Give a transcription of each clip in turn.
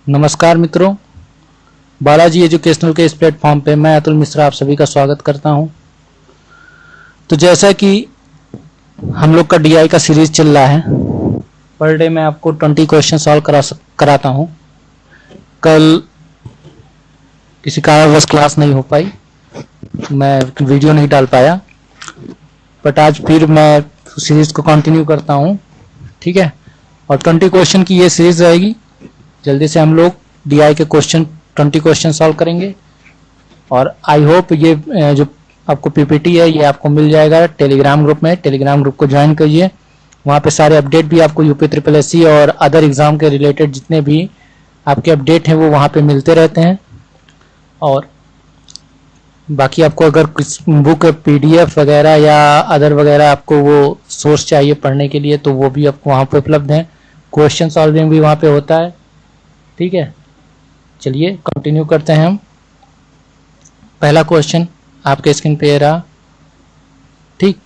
नमस्कार मित्रों, बालाजी एजुकेशनल के इस प्लेटफॉर्म पे मैं अतुल मिश्रा आप सभी का स्वागत करता हूं। तो जैसा कि हम लोग का डीआई का सीरीज चल रहा है, पर डे मैं आपको 20 क्वेश्चन सॉल्व कराता हूं। कल किसी कारणवश क्लास नहीं हो पाई, मैं वीडियो नहीं डाल पाया, बट आज फिर मैं सीरीज को कंटिन्यू करता हूं। ठीक है, और 20 क्वेश्चन की ये सीरीज रहेगी। जल्दी से हम लोग डीआई के क्वेश्चन 20 क्वेश्चन सॉल्व करेंगे। और आई होप ये जो आपको पीपीटी है ये आपको मिल जाएगा टेलीग्राम ग्रुप में। टेलीग्राम ग्रुप को ज्वाइन करिए, वहाँ पे सारे अपडेट भी आपको यूपी ट्रिपल एससी और अदर एग्जाम के रिलेटेड जितने भी आपके अपडेट हैं वो वहाँ पे मिलते रहते हैं। और बाकी आपको अगर कुछ बुक पीडीएफ वगैरह या अदर वगैरह आपको वो सोर्स चाहिए पढ़ने के लिए तो वो भी आपको वहाँ पे उपलब्ध है। क्वेश्चन सॉल्विंग भी वहाँ पे होता है। ठीक है, चलिए कंटिन्यू करते हैं हम। पहला क्वेश्चन आपके स्क्रीन पे रहा। ठीक,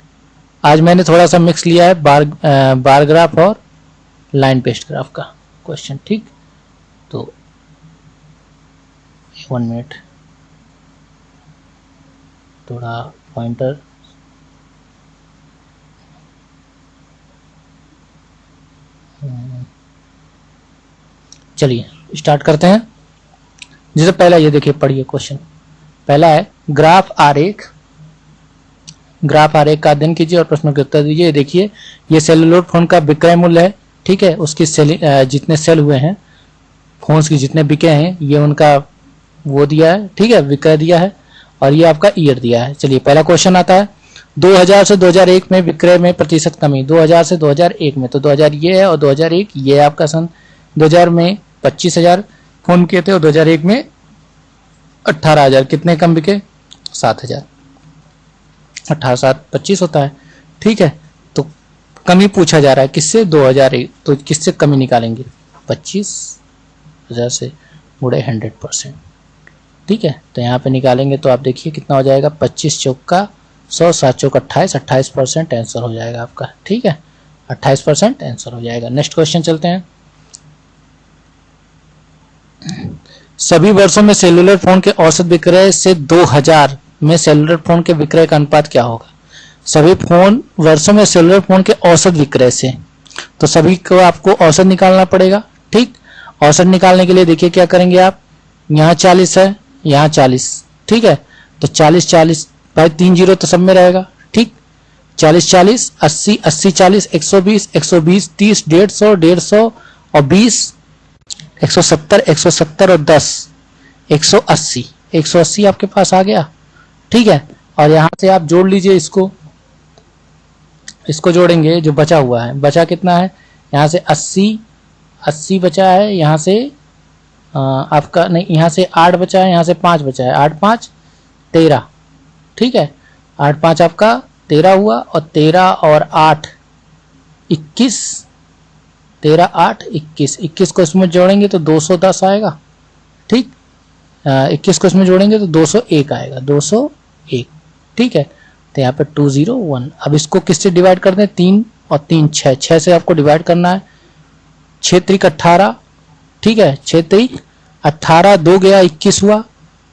आज मैंने थोड़ा सा मिक्स लिया है बार ग्राफ और लाइन पेस्ट ग्राफ का क्वेश्चन। ठीक, तो 1 मिनट, थोड़ा पॉइंटर चलिए स्टार्ट करते हैं। जैसे पहला ये देखिए, पढ़िए क्वेश्चन। पहला है ग्राफ आरेख का अध्ययन कीजिए और प्रश्नों के उत्तर दीजिए। देखिए ये सेलुलर फोन का विक्रय मूल्य है। ठीक है, उसकी जितने सेल हुए हैं फोन्स की, जितने बिके हैं, ये उनका वो दिया है। ठीक है, विक्रय दिया है और ये आपका ईयर दिया है। चलिए पहला क्वेश्चन आता है 2000 से 2001 में विक्रय में प्रतिशत कमी। 2000 से 2001 में, तो 2000 ये है और 2001 ये है आपका सन। 2000 में 25,000 फोन किए थे और 2001 में 18,000। कितने कम बिके? 7,000। 18 7 25 होता है। ठीक है, तो कमी पूछा जा रहा है किससे? 2001। तो किससे कमी निकालेंगे? 25,000 से गुणे 100%। ठीक है, तो यहाँ पे निकालेंगे तो आप देखिए कितना हो जाएगा। 25 चौका 100, 7 चौक 28, 28% आंसर हो जाएगा आपका। ठीक है, 28% आंसर हो जाएगा। नेक्स्ट क्वेश्चन चलते हैं। सभी वर्षों में सेलुलर फोन के औसत विक्रय से 2000 में सेलुलर फोन के विक्रय का अनुपात क्या होगा? सभी वर्षों में सेलुलर फोन के औसत विक्रय से, तो सभी को आपको औसत निकालना पड़ेगा। ठीक, औसत निकालने के लिए देखिए क्या करेंगे आप। यहाँ 40 है, यहाँ 40। ठीक है, तो 40 40 भाई 3 जीरो तो सब में रहेगा। ठीक, 40 40 80 80 40 120 120 30 150 150 और 20 170 170 और 10 180 180 आपके पास आ गया। ठीक है, और यहां से आप जोड़ लीजिए इसको जोड़ेंगे जो बचा हुआ है। बचा कितना है? यहाँ से 80 बचा है, यहाँ से आपका नहीं, यहाँ से 8 बचा है, यहाँ से 5 बचा है। 8 5 13। ठीक है, 8 5 आपका 13 हुआ और 13 और 8 21। 13 8 21 21 को इसमें जोड़ेंगे तो 210 आएगा। ठीक, 21 को इसमें जोड़ेंगे तो 201 आएगा। 201। ठीक है, तो यहाँ पे 201। अब इसको किससे डिवाइड कर दें? 3 और 3 6, 6 से आपको डिवाइड करना है। 6 3 18। ठीक है, 6 3 18, 2 गया 21 हुआ।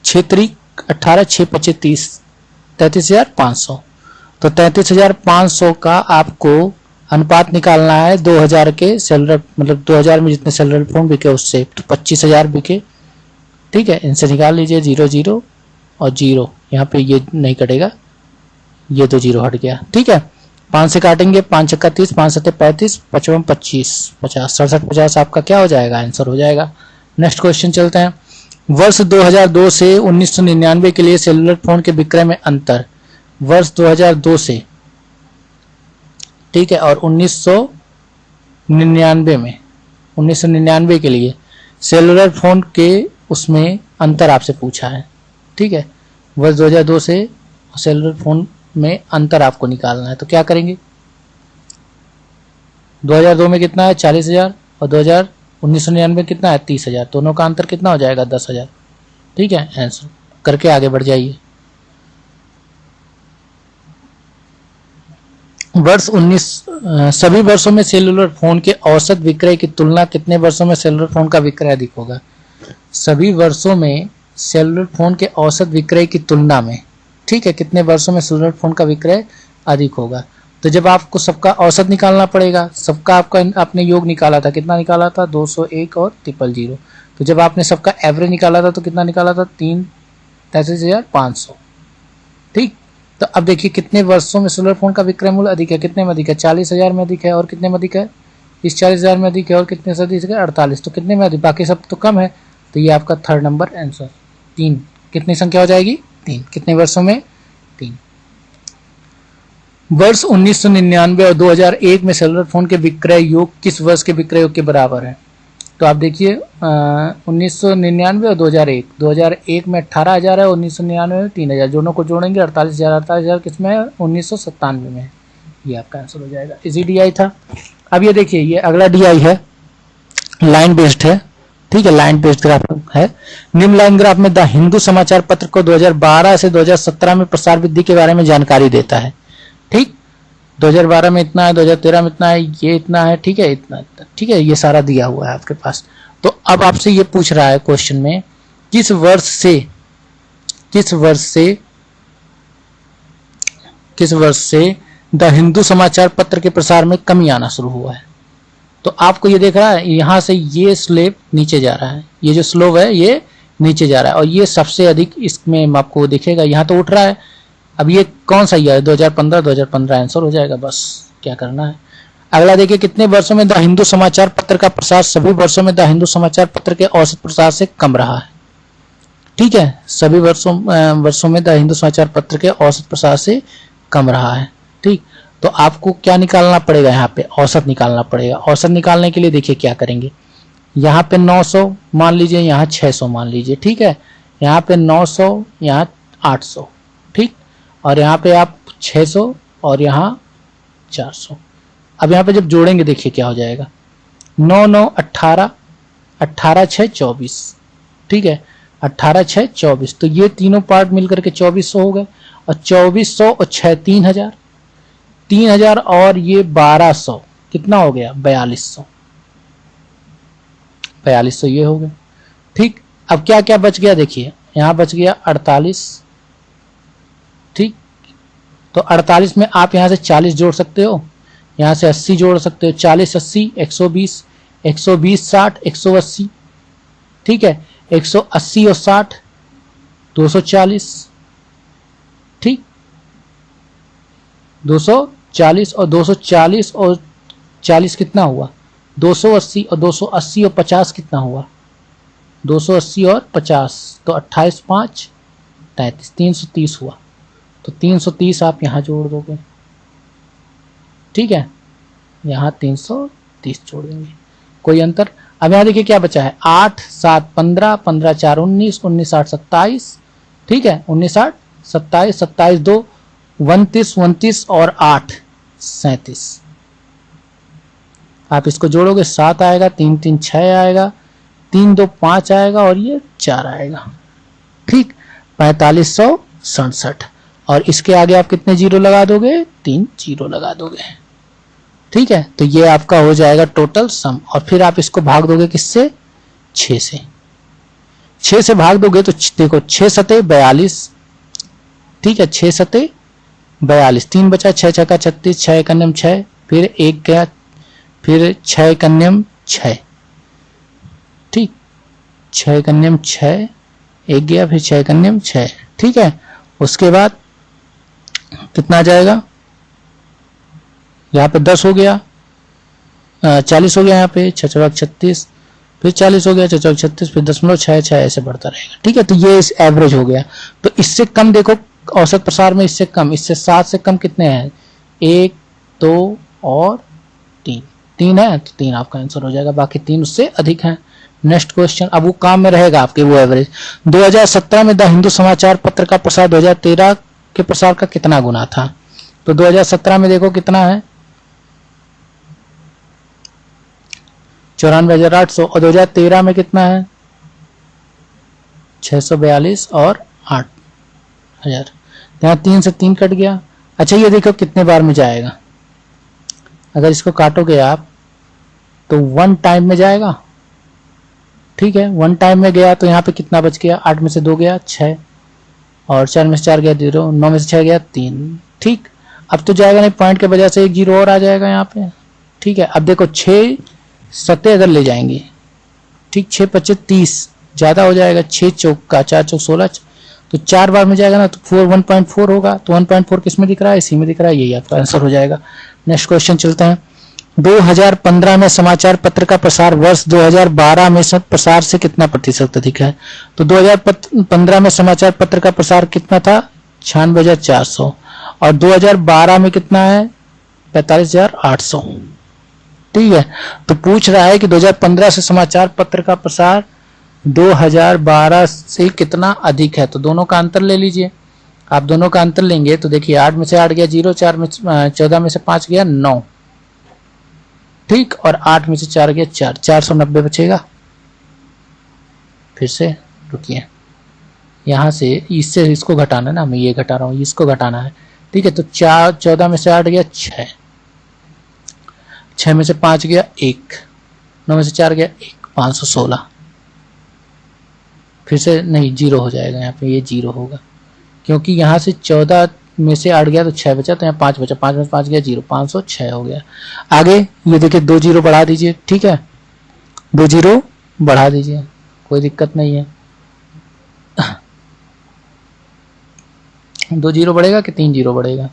6 3 18, 6 25 30, 33,500। तो 33,500 का आपको अनुपात निकालना है 2000 के सेलुलर, मतलब 2000 में जितने सेलुलर फोन बिके उससे। तो 25,000 बिके। ठीक है, इनसे निकाल लीजिए 0 0 और 0। यहाँ पे ये नहीं कटेगा, ये तो 0 हट गया। ठीक है, 5 से काटेंगे, 5 छक्का 30, 5 7 35, 55 25 50 67 50 आपका क्या हो जाएगा? आंसर हो जाएगा। नेक्स्ट क्वेश्चन चलते हैं। वर्ष 2002 से 1999 के लिए सेलुलर फोन के विक्रय में अंतर। वर्ष 2002 से, ठीक है, और 1999 के लिए सेलुलर फोन के उसमें अंतर आपसे पूछा है। ठीक है, वर्ष 2002 से सेलुलर फोन में अंतर आपको निकालना है। तो क्या करेंगे? 2002 में कितना है? 40,000 और 1999 में कितना है? 30,000। दोनों का अंतर कितना हो जाएगा? 10,000। ठीक है, आंसर करके आगे बढ़ जाइए। सभी वर्षों में सेलुलर फोन के औसत विक्रय की तुलना कितने वर्षों में सेलुलर फोन का विक्रय अधिक होगा? सभी वर्षों में सेलुलर फोन के औसत विक्रय की तुलना में, ठीक है, कितने वर्षों में सेलुलर फोन का विक्रय अधिक होगा। तो जब आपको सबका औसत निकालना पड़ेगा, सबका आपका आपने योग निकाला था, कितना निकाला था 201 और 000। तो जब आपने सबका एवरेज निकाला था तो कितना निकाला था 33,500। ठीक, तो अब देखिए कितने वर्षों में सेलुलर फोन का विक्रय मूल्य अधिक है, कितने में अधिक है 40,000 में अधिक है, और कितने में अधिक है इस 40,000 में अधिक है, और कितने से अधिक है 48। तो कितने में अधिक, बाकी सब तो कम है। तो ये आपका थर्ड नंबर आंसर 3। कितनी संख्या हो जाएगी 3। कितने वर्षों में 3। वर्ष 1999 और 2001 में सेलुलर फोन के विक्रय योग किस वर्ष के विक्रय योग के बराबर है। तो आप देखिए 1999 और 2001 में 18,000 है, 1999 में 3,000, दोनों को जोड़ेंगे 48,000 किसमें है 1997 में। ये आपका आंसर हो जाएगा। इजी डीआई था। अब ये देखिए ये अगला डीआई है, लाइन बेस्ड है, ठीक है, लाइन बेस्ड ग्राफ है। निम्न लाइन ग्राफ में द हिंदू समाचार पत्र को 2012 से 2017 में प्रसार वृद्धि के बारे में जानकारी देता है। ठीक, 2012 में इतना है, 2013 में इतना है, ये इतना है, ठीक है, इतना, ठीक है, ये सारा दिया हुआ है आपके पास। तो अब आपसे ये पूछ रहा है क्वेश्चन में किस वर्ष से द हिंदू समाचार पत्र के प्रसार में कमी आना शुरू हुआ है। तो आपको ये देख रहा है यहां से ये स्लेब नीचे जा रहा है, ये जो स्लोप है ये नीचे जा रहा है, और ये सबसे अधिक इसमें आपको दिखेगा, यहां तो उठ रहा है। अब ये कौन सा ईयर है 2015 आंसर हो जाएगा, बस क्या करना है। अगला देखिए कितने वर्षों में द हिंदू समाचार पत्र का प्रसार सभी वर्षों में द हिंदू समाचार पत्र के औसत प्रसार से कम रहा है। ठीक है, सभी वर्षों में द हिंदू समाचार पत्र के औसत प्रसार से कम रहा है। ठीक, तो आपको क्या निकालना पड़ेगा, यहाँ पे औसत निकालना पड़ेगा। औसत निकालने के लिए देखिए क्या करेंगे, यहाँ पे 900 मान लीजिए, यहाँ 600 मान लीजिए, ठीक है, यहाँ पे 900, यहाँ 800, ठीक, और यहाँ पे आप 600 और यहाँ 400। अब यहाँ पे जब जोड़ेंगे देखिए क्या हो जाएगा, 9 9 18, 18 6 24, ठीक है, 18 6 24। तो ये तीनों पार्ट मिलकर के 2400 हो गए, और 2400 और 6 3000, 3000 और ये 1200 कितना हो गया 4200, 4200 ये हो गए। ठीक, अब क्या क्या बच गया देखिए, यहाँ बच गया 48, ठीक, तो 48 में आप यहाँ से 40 जोड़ सकते हो, यहाँ से 80 जोड़ सकते हो, 40 80 120, 120 60 180, ठीक है, 180 और 60 240, ठीक, 240 और 240 और 40 कितना हुआ 280, और 280 और 50 कितना हुआ 280 और 50, तो 28 5 33, 330 हुआ। तो 330 आप यहाँ जोड़ दोगे, ठीक है, यहाँ 330 जोड़ देंगे, कोई अंतर। अब यहाँ देखिए क्या बचा है, 8 7 15, 15 4 19, 19 8 27, ठीक है, 19 8 27, 27 2 29, 29 और 8 37। आप इसको जोड़ोगे 7 आएगा, 3 3 6 आएगा, 3 2 5 आएगा, और ये 4 आएगा, ठीक, 4567। और इसके आगे आप कितने जीरो लगा दोगे, 3 जीरो लगा दोगे, ठीक है। तो ये आपका हो जाएगा टोटल सम, और फिर आप इसको भाग दोगे किससे 6 से, 6 से भाग दोगे तो देखो 6 सते 42, ठीक है, 6 सते 42, 3 बचा, 6 6 का 36, 6 कन्यम 6, फिर 1 गया, फिर 6 कन्यम 6, ठीक, 6 कन्यम 6, 1 गया, फिर 6 कन्यम 6, ठीक है। उसके बाद कितना आ जाएगा, यहाँ पे 10 हो गया, 40 हो गया, यहाँ पे 6 6 36, फिर 40 हो गया, 6 6 36, फिर 0.6 ऐसे बढ़ता रहेगा, ठीक है। तो ये इस एवरेज हो गया। तो इससे कम देखो औसत प्रसार में, इससे कम, इससे 7 से कम कितने हैं 1 2 और 3, 3 है, तो 3 आपका आंसर हो जाएगा, बाकी 3 उससे अधिक हैं। नेक्स्ट क्वेश्चन, अब वो काम में रहेगा आपके वो एवरेज। 2017 में द हिंदू समाचार पत्र का प्रसार 2013 के प्रसार का कितना गुना था। तो 2017 में देखो कितना है 94,800, और 2013 में कितना है 642 और 8,000। यहाँ 3 से 3 कट गया। अच्छा ये देखो कितने बार में जाएगा, अगर इसको काटोगे आप तो 1 टाइम में जाएगा, ठीक है, 1 टाइम में गया तो यहाँ पे कितना बच गया, 8 में से 2 गया 6, और 4 में से 4 गया 0, 9 में से 6 गया 3। ठीक, अब तो जाएगा नहीं, पॉइंट के वजह से एक 0 और आ जाएगा यहाँ पे। ठीक है, अब देखो 6 सत्ते अगर ले जाएंगे, ठीक, 6 25 30 ज्यादा हो जाएगा, 6 चौका 4 चौक 16, तो 4 बार में जाएगा ना, तो 1.4 होगा। तो 1.4 किस में दिख रहा है, इसी में दिख रहा है, यही आपका आंसर हो जाएगा। नेक्स्ट क्वेश्चन चलते हैं। 2015 में समाचार पत्र का प्रसार वर्ष 2012 में प्रसार से कितना प्रतिशत अधिक है? तो 2015 में समाचार पत्र का प्रसार कितना था, 96,400, और 2012 में कितना है, 45,800। ठीक है, तो पूछ रहा है कि 2015 से समाचार पत्र का प्रसार 2012 से कितना अधिक है। तो दोनों का अंतर ले लीजिए। आप दोनों का अंतर लेंगे तो देखिए 8 में से 8 गया 0, 14 में से 5 गया 9, ठीक, और 8 में से 4 गया 4, 490 बचेगा। फिर से रुकिए, यहां से इससे इसको घटाना है ना, मैं ये घटा रहा हूं, इसको घटाना है। ठीक है, तो 14 में से 8 गया 6, 6 में से 5 गया 1, 9 में से 4 गया 1, 516। फिर से नहीं, 0 हो जाएगा यहाँ पे, ये 0 होगा, क्योंकि यहाँ से 14 में से 8 गया तो 6 बचा, तो यहाँ 5 बचा, 5 में से 5 गया 0, 506 हो गया। आगे ये देखिए 2 0 बढ़ा दीजिए। ठीक है, 2 0 बढ़ा दीजिए, कोई दिक्कत नहीं है। 2 0 बढ़ेगा कि 3 0 बढ़ेगा,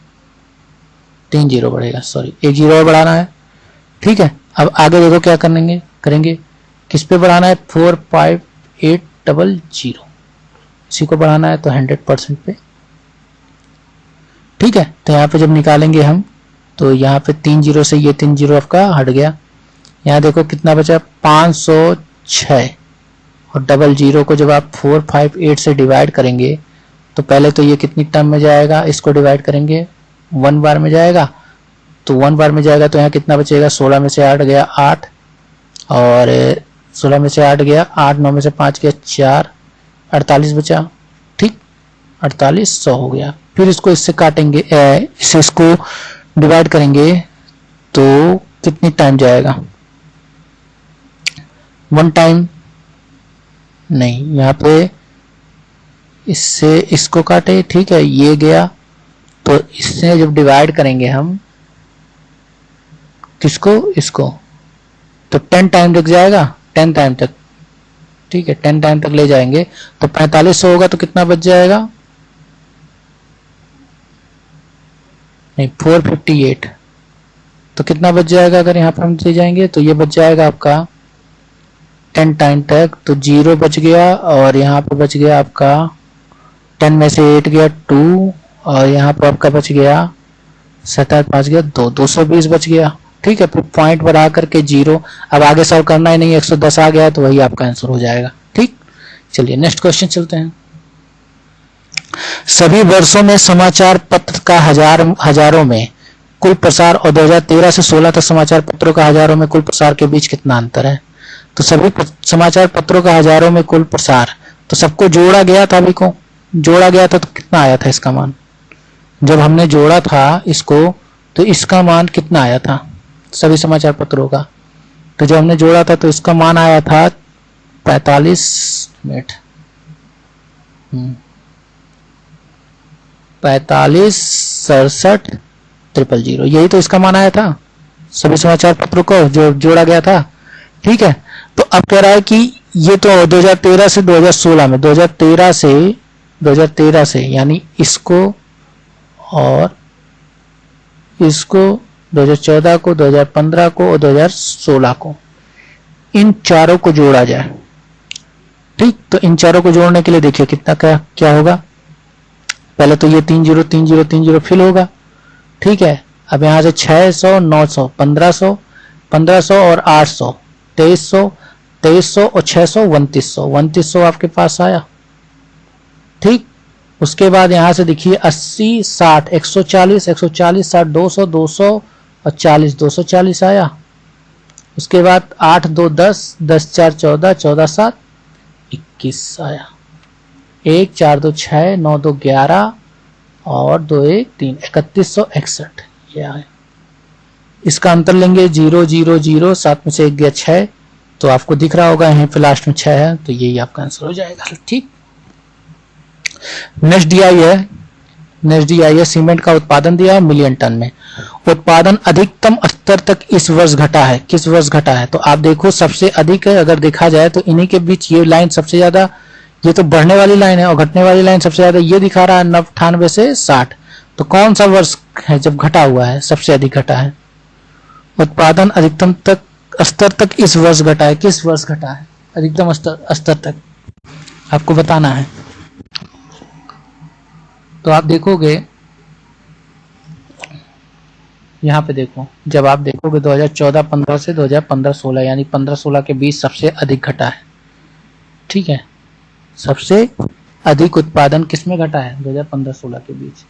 3 0 बढ़ेगा, सॉरी 1 0 और बढ़ाना है। ठीक है, अब आगे देखो क्या करेंगे, किस पे बढ़ाना है, 45800, इसी को बढ़ाना है, तो 100% पे। ठीक है, तो यहाँ पे जब निकालेंगे हम, तो यहाँ पे 3 0 से ये 3 0 आपका हट गया। यहाँ देखो कितना बचा, 506, और 00 को जब आप 458 से डिवाइड करेंगे तो पहले तो ये कितनी टर्म में जाएगा, इसको डिवाइड करेंगे 1 बार में जाएगा, तो 1 बार में जाएगा तो यहाँ कितना बचेगा, 16 में से 8 गया 8, और 16 में से 8 गया 8, 9 में से 5 गया 4, 48 बचा। ठीक, 4800 हो गया। फिर इसको इससे काटेंगे, इसको डिवाइड करेंगे तो कितनी टाइम जाएगा, 1 टाइम नहीं, यहाँ पे इससे इसको काटे। ठीक है, ये गया, तो इससे जब डिवाइड करेंगे हम किसको, इसको, तो 10 टाइम तक जाएगा, 10 टाइम तक। ठीक है, 10 टाइम तक ले जाएंगे तो 4500 होगा, तो कितना बच जाएगा, नहीं 458, तो कितना बच जाएगा अगर यहाँ पर हम ले जाएंगे, तो ये बच जाएगा आपका 10 टाइम तक, तो 0 बच गया, और यहाँ पे बच गया आपका 10 में से 8 गया 2, और यहाँ पर आपका बच गया 7 5 गया 2, 220 बच गया। ठीक है, फिर पॉइंट बढ़ा करके 0, अब आगे सॉल्व करना ही नहीं, 110 आ गया तो वही आपका आंसर हो जाएगा। ठीक, चलिए नेक्स्ट क्वेश्चन चलते हैं। सभी वर्षों में समाचार पत्र का हजारों में कुल प्रसार और 2013 से 16 तक समाचार पत्रों का हजारों में कुल प्रसार के बीच कितना अंतर है? तो सभी समाचार पत्रों का हजारों में कुल प्रसार, तो सबको जोड़ा गया था, अभी को जोड़ा गया था, तो कितना आया था इसका मान, जब हमने जोड़ा था इसको तो इसका मान कितना आया था सभी समाचार पत्रों का, तो जब हमने जोड़ा था तो इसका मान आया था 45 मिनट 45 67 000, यही तो इसका मान आया था सभी समाचार पत्रों को जो जोड़ा गया था। ठीक है, तो अब कह रहा है कि ये तो 2013 से 2016 में, 2013 से यानी इसको और इसको, 2014 को, 2015 को और 2016 को, इन चारों को जोड़ा जाए। ठीक, तो इन चारों को जोड़ने के लिए देखिए कितना क्या होगा, पहले तो ये 3 0 3 0 3 0 फिल होगा। ठीक है, अब यहां से 600 900 1500 1500 और 800 2300 2300 और 600 2900 2900 आपके पास आया। ठीक, उसके बाद यहां से देखिए 80 60 140 140 60 200 200 और 40 240 आया। उसके बाद 8 2 10 10 4 14 14 7 21 आया। 1 4 2 6 9 2 11 और 2 1 3 3161 ये आया। इसका अंतर लेंगे 0 0 0, 7 में से 1 गया 6, तो आपको दिख रहा होगा यहीं पे लास्ट में 6 है, तो यही आपका आंसर हो जाएगा। ठीक, नेक्स्ट डीआई है, नेक्स्ट डीआई है सीमेंट का उत्पादन दिया है मिलियन टन में। उत्पादन अधिकतम स्तर तक इस वर्ष घटा है, किस वर्ष घटा है? तो आप देखो सबसे अधिक है, अगर देखा जाए तो इन्हीं के बीच ये लाइन सबसे ज्यादा, ये तो बढ़ने वाली लाइन है और घटने वाली लाइन सबसे ज्यादा ये दिखा रहा है 98 से 60। तो कौन सा वर्ष है जब घटा हुआ है, सबसे अधिक घटा है? उत्पादन अधिकतम तक स्तर तक इस वर्ष घटा है, किस वर्ष घटा है अधिकतम स्तर तक, आपको बताना है। तो आप देखोगे यहाँ पे देखो, जब आप देखोगे 2014-15 से 2015-16 यानी 15-16 के बीच सबसे अधिक घटा है। ठीक है, सबसे अधिक उत्पादन किसमें घटा है? 2015-16 के बीच।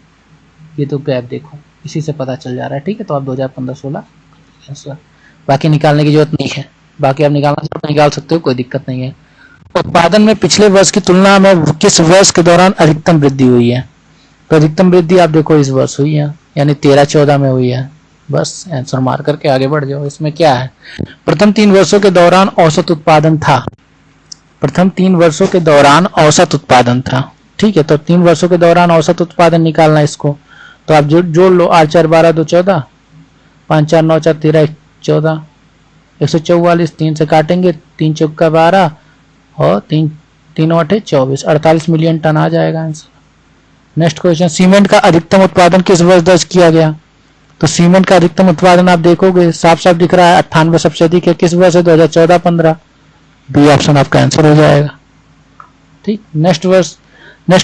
ये तो गैप देखो, इसी से पता चल जा रहा है। ठीक है, तो आप 2015-16 बाकी निकालने की जरूरत नहीं है, बाकी आप निकालना चाहो तो निकाल सकते हो, कोई दिक्कत नहीं है। उत्पादन में पिछले वर्ष की तुलना में किस वर्ष के दौरान अधिकतम वृद्धि हुई है? तो अधिकतम वृद्धि आप देखो इस वर्ष हुई है, यानी 13-14 में हुई है। बस आंसर मार करके आगे बढ़ जाओ। इसमें क्या है? प्रथम 3 वर्षों के दौरान औसत उत्पादन था, प्रथम 3 वर्षों के दौरान औसत उत्पादन था। ठीक है, तो 3 वर्षों के दौरान औसत उत्पादन निकालना इसको, तो आप जोड़ लो 8 4 12 2 14, 5 4 9 4 13 14, 144, 3 से काटेंगे 3 चौका 12 और 3 3 8 24, 48 मिलियन टन आ जाएगा आंसर। नेक्स्ट क्वेश्चन, सीमेंट का अधिकतम उत्पादन किस वर्ष दर्ज किया गया? तो सीमेंट का अधिकतम उत्पादन आप देखोगे साफ साफ दिख रहा है 98 सबसे अधिक है, किस वर्ष है? 2014-15। बी ऑप्शन आपका आंसर हो जाएगा। ठीक, नेक्स्ट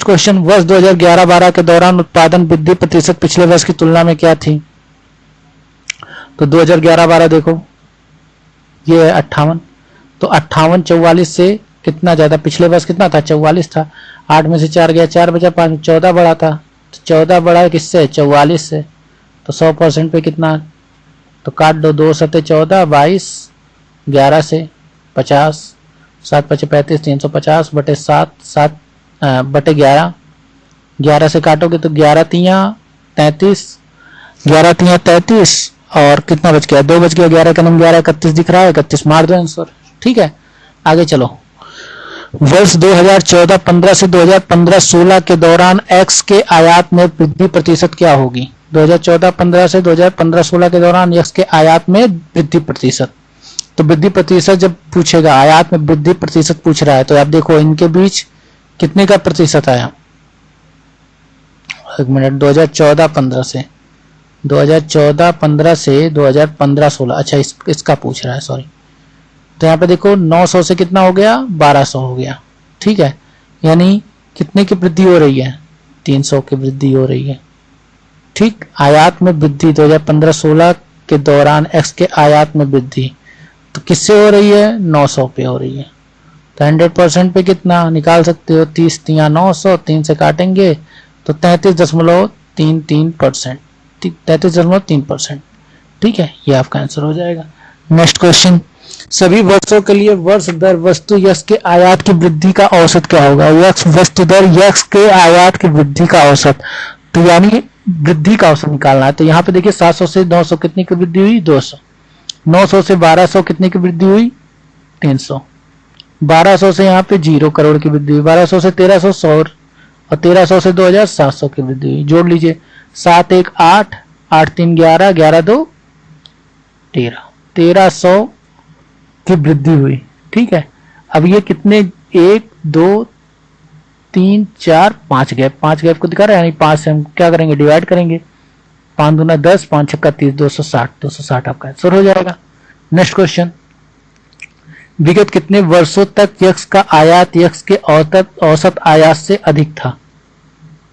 क्वेश्चन, वर्ष 2011-12 के दौरान उत्पादन वृद्धि प्रतिशत पिछले वर्ष की तुलना में क्या थी? तो 2011-12 देखो ये है 58, तो 58 44 से कितना ज्यादा? पिछले वर्ष कितना था? 44 था। 8 में से 4 गया, 4 बचा, 5 14 बढ़ा था, तो 14 बढ़ा किससे? 44 से। तो 100% पे कितना? तो काट दो, 2 7 14, 22, 11 से 50, 7 5 35, 350 बटे 7, 7 बटे 11, 11 से काटोगे तो 11 तियां 33, 11 तियां 33 और कितना बच गया? 2 बच गया, 11 का 11 31 दिख रहा है, 31 मार दो आंसर। ठीक है, आगे चलो। वर्ष 2014-15 से 2015-16 के दौरान एक्स के आयात में वृद्धि प्रतिशत क्या होगी? 2014-15 से 2015-16 के दौरान एक्स के आयात में वृद्धि प्रतिशत, तो वृद्धि प्रतिशत जब पूछेगा, आयात में वृद्धि प्रतिशत पूछ रहा है, तो आप देखो इनके बीच कितने का प्रतिशत आया? एक मिनट, 2014-15 से 2014-15 से 2015-16, अच्छा इसका पूछ रहा है, सॉरी। तो यहाँ पे देखो 900 से कितना हो गया? 1200 हो गया। ठीक है, यानी कितने की वृद्धि हो रही है? 300 की वृद्धि हो रही है। ठीक, आयात में वृद्धि 2015-16 के दौरान एक्स के आयात में वृद्धि तो किससे हो रही है? 900 पे हो रही है। तो 100% पे कितना निकाल सकते हो? 30 तिया 900, 3 से काटेंगे तो 33.33%, 33.3%। ठीक है, ये आपका आंसर हो जाएगा। नेक्स्ट क्वेश्चन, सभी वर्षों के लिए वर्ष दर वस्तु यक्स के आयात की वृद्धि का औसत क्या होगा? यक्स वस्तु दर यक्स के आयात की वृद्धि का औसत, तो यानी वृद्धि का औसत निकालना है। तो यहाँ पे देखिए 700 से 900 कितनी की वृद्धि हुई? 200। 900 से 1200 कितनी की वृद्धि हुई? 300। 1200 से यहाँ पे 0 करोड़ की वृद्धि हुई। 1200 से 1300 100 और 1300 से 2000 700 की वृद्धि हुई। जोड़ लीजिए, 7 1 8, 8 3 11, 11 2 13, 1300 की वृद्धि हुई। ठीक है, अब ये कितने? 1 2 3 4 5 गैप, 5 गैप को दिखा रहा है, यानी 5 से हम क्या करेंगे? डिवाइड करेंगे। 5 दूना 10, 5 छक्का 30, 260, 260 आपका आंसर हो जाएगा। नेक्स्ट क्वेश्चन, विगत कितने वर्षों तक यक्स का आयात यक्स के औसत आयात से अधिक था?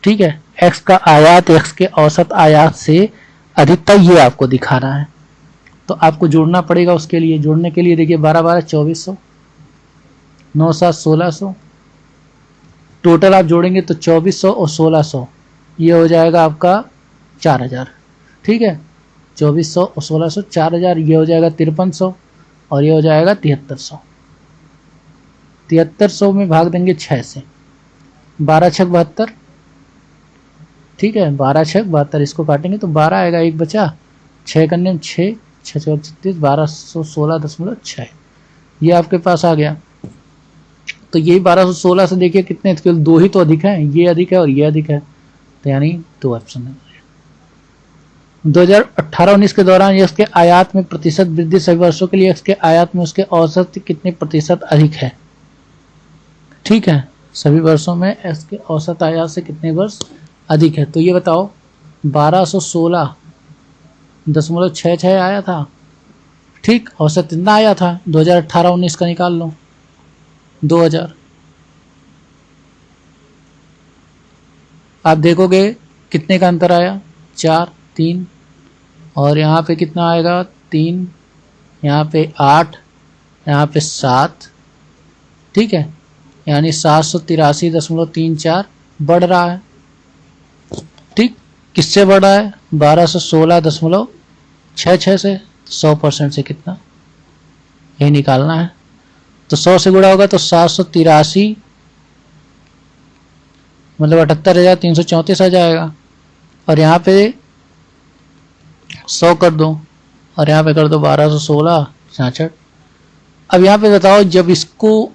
ठीक है, एक्स का आयात एक्स के औसत आयात से अधिक था, ये आपको दिखा रहा है। तो आपको जोड़ना पड़ेगा, उसके लिए जोड़ने के लिए देखिए 12 12 2400, 9 7 1600, टोटल आप जोड़ेंगे तो 2400 और 1600, ये हो जाएगा आपका 4000। ठीक है, 2400 और 1600 4000, ये हो जाएगा 5300 और ये हो जाएगा 7300। 7300 में भाग देंगे 6 से, 12 6 72। ठीक है, 12 6 72, इसको काटेंगे तो 12 आएगा, एक बचा, 6 करने 6 6 36, 1216.6। ये आपके पास आ गया। तो यही 1216 से देखिए कितने, केवल 2 ही तो अधिक है, ये अधिक है और ये अधिक है, तो यानी 2 ऑप्शन है। 2018-19 के दौरान यक्स के आयात में प्रतिशत वृद्धि सभी वर्षों के लिए यक्स के आयात में उसके औसत कितने प्रतिशत अधिक है। ठीक है, सभी वर्षों में यक्स के औसत आयात से कितने वर्ष अधिक है। तो ये बताओ 1216.66 आया था, ठीक, औसत कितना आया था 2018-19 का निकाल लो 2000। आप देखोगे कितने का अंतर आया, 4, 3, और यहाँ पे कितना आएगा 3, यहाँ पे 8, यहाँ पे 7, ठीक है, यानी 783.34 बढ़ रहा है। ठीक, किससे बढ़ रहा है 1216.66 से, 100% से कितना, यही निकालना है। तो 100 से गुणा होगा तो 783 मतलब 78,334 आ जाएगा, और यहाँ पे 100 कर दो और यहाँ पे कर दो 1216.66। अब यहाँ पे बताओ जब इसको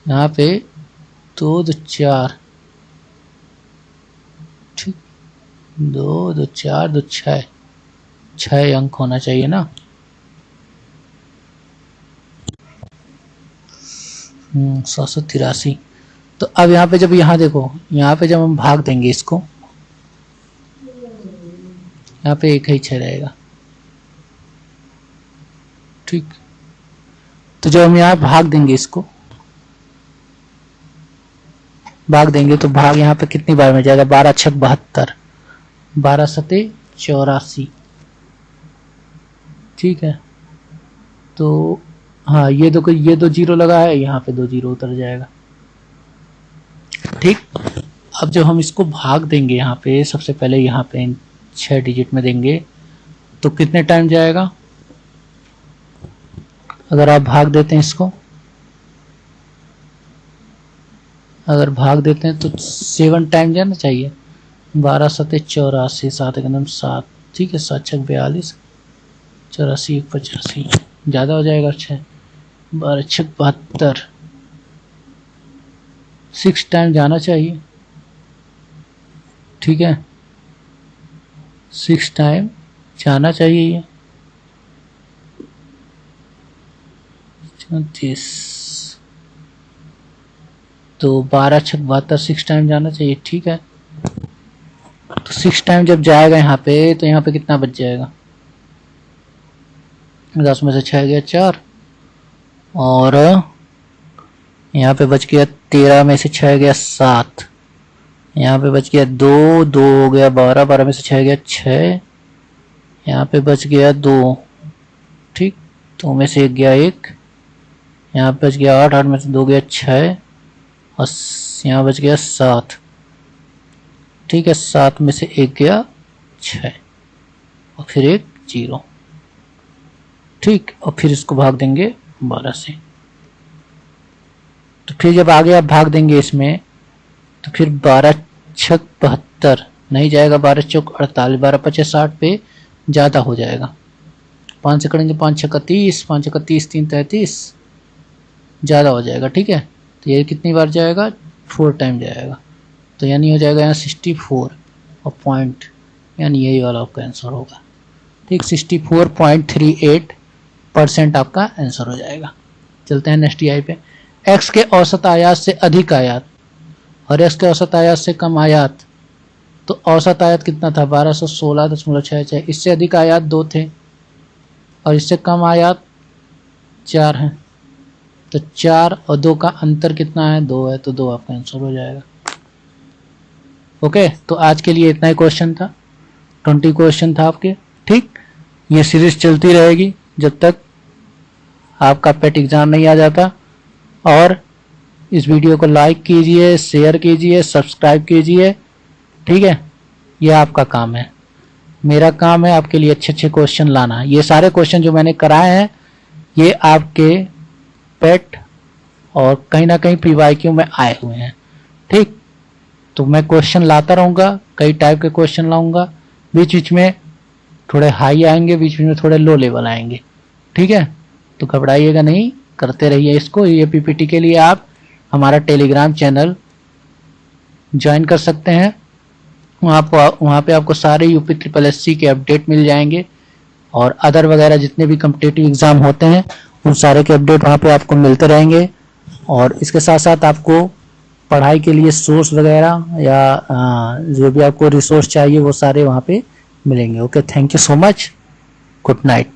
यहाँ पे 2 2 4, ठीक, 2 2 4 2 6, 6 अंक होना चाहिए ना। 783। तो अब यहाँ पे जब यहाँ देखो, यहाँ पे जब हम भाग देंगे इसको, यहाँ पे 1 ही 6 रहेगा, ठीक। तो जब हम यहाँ भाग देंगे, इसको भाग देंगे तो भाग यहाँ पे कितनी बार में जाएगा, 12 6 72, 12 7 84, ठीक है। तो हाँ, ये दो जीरो लगा है, यहाँ पे 2 जीरो उतर जाएगा, ठीक। अब जब हम इसको भाग देंगे, यहाँ पे सबसे पहले यहाँ पे 6 डिजिट में देंगे तो कितने टाइम जाएगा, अगर आप भाग देते हैं इसको, अगर भाग देते हैं तो 7 टाइम जाना चाहिए, 12 7 84, 7 एकदम 7, ठीक है, 7 6 42, 84 1 85, ज़्यादा हो जाएगा, 6 12 6 72, 6 टाइम जाना चाहिए, ठीक है, 6 टाइम जाना चाहिए ये 34, तो 12 6 72, 6 टाइम जाना चाहिए, ठीक है। तो 6 टाइम जब जाएगा यहाँ पे, तो यहाँ पे कितना बच जाएगा, 10 में से 6 गया 4, और यहाँ पे बच गया 13 में से 6 गया 7, यहाँ पे बच गया 2 2 हो गया 12, 12 में से 6 गया 6, यहाँ पे बच गया 2, ठीक, 2 में से 1 गया 1, यहाँ पे बच गया 8, 8 में से 2 गया 6, और यहाँ बच गया 7, ठीक है, 7 में से 1 गया 6, और फिर 1 0, ठीक, और फिर इसको भाग देंगे 12 से। तो फिर जब आगे आप भाग देंगे इसमें, तो फिर 12 6 72 नहीं जाएगा, 12 चौक 48, 12 5 60 पे ज़्यादा हो जाएगा, 5 से करेंगे 5 6 30, 5 6 30, 3 33, ज़्यादा हो जाएगा, ठीक है। तो ये कितनी बार जाएगा, 4 टाइम जाएगा, तो यानी हो जाएगा यहाँ 64 और पॉइंट, यानी यही वाला आपका आंसर होगा, ठीक, 64.38% आपका आंसर हो जाएगा। चलते हैं नेक्स्ट टीआई पे। एक्स के औसत आयात से अधिक आयात और एक्स के औसत आयात से कम आयात, तो औसत आयात कितना था 1216.66, इससे अधिक आयात 2 थे और इससे कम आयात 4 हैं, तो 4 और 2 का अंतर कितना है, 2 है, तो 2 आपका आंसर हो जाएगा। ओके, तो आज के लिए इतना ही क्वेश्चन था, 20 क्वेश्चन था आपके, ठीक। ये सीरीज चलती रहेगी जब तक आपका पेट एग्जाम नहीं आ जाता, और इस वीडियो को लाइक कीजिए, शेयर कीजिए, सब्सक्राइब कीजिए, ठीक है। ये आपका काम है, मेरा काम है आपके लिए अच्छे अच्छे क्वेश्चन लाना। ये सारे क्वेश्चन जो मैंने कराए हैं ये आपके पेट और कहीं ना कहीं पीवाईक्यू में आए हुए हैं, ठीक। तो मैं क्वेश्चन लाता रहूँगा, कई टाइप के क्वेश्चन लाऊंगा, बीच बीच में थोड़े हाई आएंगे, बीच बीच में थोड़े लो लेवल आएंगे, ठीक है। तो घबराइएगा नहीं, करते रहिए इसको। ये पीपीटी के लिए आप हमारा टेलीग्राम चैनल ज्वाइन कर सकते हैं। वहाँ पे आपको सारे यूपी ट्रिपल एससी के अपडेट मिल जाएंगे और अदर वगैरह जितने भी कॉम्पिटिटिव एग्जाम होते हैं उन सारे के अपडेट वहाँ पे आपको मिलते रहेंगे। और इसके साथ साथ आपको पढ़ाई के लिए सोर्स वगैरह या जो भी आपको रिसोर्स चाहिए वो सारे वहाँ पे मिलेंगे। Okay, thank you so much, good night.